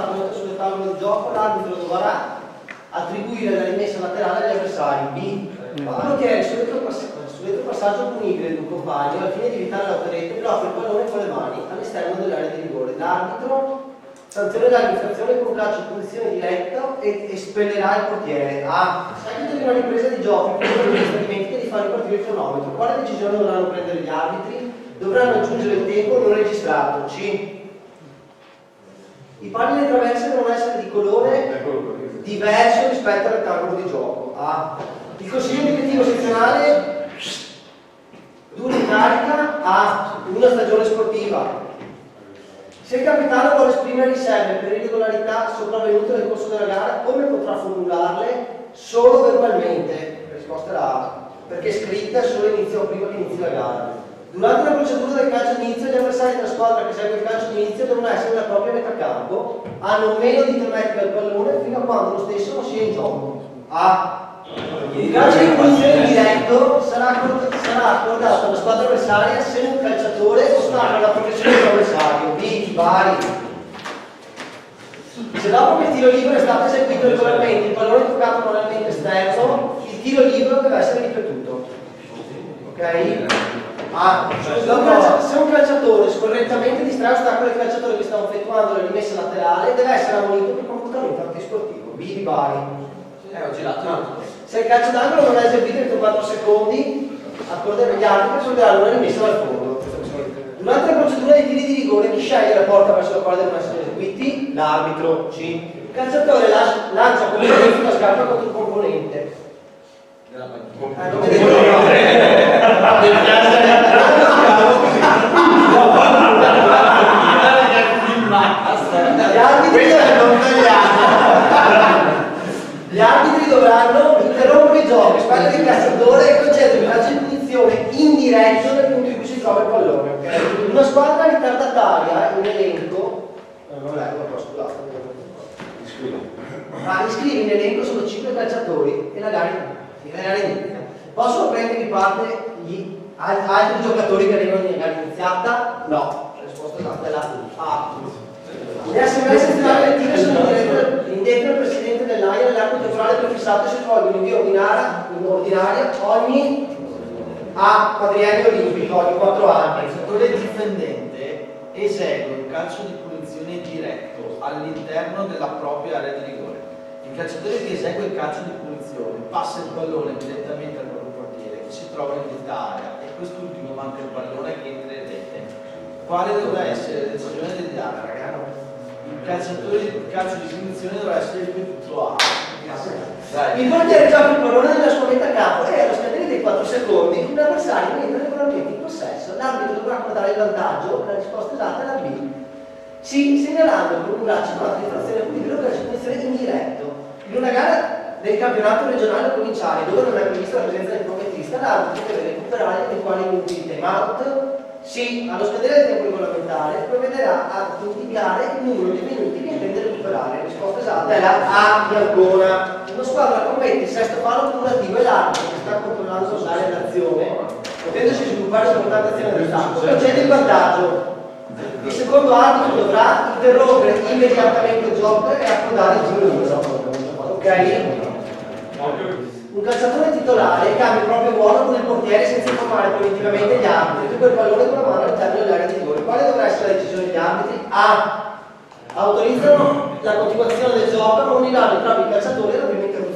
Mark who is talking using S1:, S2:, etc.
S1: fatto mettere sul tavolo di gioco, l'arbitro dovrà attribuire la rimessa laterale agli avversari. B. Quando ottiene sul retro passaggio punibile di un compagno, al fine di evitare la rete, gli offre il pallone con le mani all'esterno dell'area di rigore. L'arbitro sanzionerà l'infrazione con un calcio di punizione diretto e espellerà il portiere. A. Seguito di una ripresa di gioco, il protagonista dimentica di far ripartire il cronometro. Quale decisione dovranno prendere gli arbitri? Dovranno aggiungere il tempo non registrato. C. I pali delle traverse devono essere di colore diverso rispetto al rettangolo di gioco. A. Il consiglio direttivo sezionale dura in carica a una stagione sportiva. Se il capitano vuole esprimere riserve per irregolarità sopravvenute nel corso della gara, come potrà formularle? Solo verbalmente. La risposta era A, perché scritta solo inizio o prima che inizi la gara. Durante la procedura del calcio d'inizio, gli avversari della squadra che segue il calcio d'inizio devono essere nella propria metà campo, hanno meno di 3 metri dal pallone fino a quando lo stesso non sia in gioco. A. Il calcio di punizione diretto sarà accordato alla squadra avversaria se un calciatore ostacola la progressione dell'avversario. B. Vari. Se dopo che il tiro libero è stato eseguito regolarmente, il pallone è toccato manualmente esterno, il tiro libero deve essere ripetuto. Ok? A. Se un calciatore scorrettamente distrae ostacola il calciatore che sta effettuando la rimessa laterale, deve essere ammonito per comportamento antisportivo. B. Di Bari. Ho girato. No. Se il calcio d'angolo non è eseguito entro 4 secondi, gli arbitri accorderanno una rimessa dal fondo. Durante la procedura dei tiri di rigore, chi sceglie la porta verso la quale devono essere eseguiti? L'arbitro. C. Il calciatore lancia come esempio la scarpa contro il componente. Gli arbitri dovranno interrompere il gioco, espellere il calciatore e concedere un calcio di punizione indiretto nel punto in cui si trova il pallone. Okay? Una squadra ritardataria in elenco, non leggo, però scusate, iscrive in elenco solo 5 calciatori e la gara inizia. Possono prendere parte gli altri giocatori che arrivano in gara iniziata? No. La risposta esatta è la A. Le assemblee sezionali del tiro sono indette dal presidente dell'AIA nell'arco temporale prefissato si svolgono in via ordinaria ogni quadriennio olimpico, ogni 4 anni.
S2: Il giocatore difendente esegue un calcio di punizione diretto all'interno della propria area di rigore. Il calciatore che esegue il calcio di punizione passa il pallone direttamente al proprio portiere che si trova in detta area e quest'ultimo manca il pallone che entra in rete. Quale dovrà essere la decisione degli arbitri? Il calciatore di calcio di punizione dovrà essere ripetuto A.
S1: Il portiere gioca il pallone nella sua metà campo e allo scadere dei 4 secondi un avversario entra regolarmente in possesso. L'arbitro dovrà accordare il vantaggio, la risposta esatta è la B. C. Segnalando con un braccio quanto infrazione punibile o calcio di punizione indiretto. In una gara del campionato regionale o provinciale dove non è prevista la presenza del promettista, l'arbitro deve recuperare eventuali minuti di time out. Sì, allo scadere del tempo regolamentare provvederà a indicare il numero di minuti che intende recuperare. La risposta esatta è la A di Ancona. Una squadra commette il sesto fallo cumulativo e l'arbitro che sta controllando l'area d'azione, potendosi sviluppare l'importante azione del campo, concede il vantaggio. Il secondo arbitro dovrà interrompere immediatamente il gioco e accordare il giro libero. Ok? Un calciatore titolare cambia il proprio ruolo con il portiere senza informare preventivamente gli arbitri, quel pallone con la mano all'interno dell'area di rigore. Quale dovrà essere la decisione degli arbitri? A. Autorizzano la continuazione del gioco ma non li danno entrambi i calciatori e la prima interruzione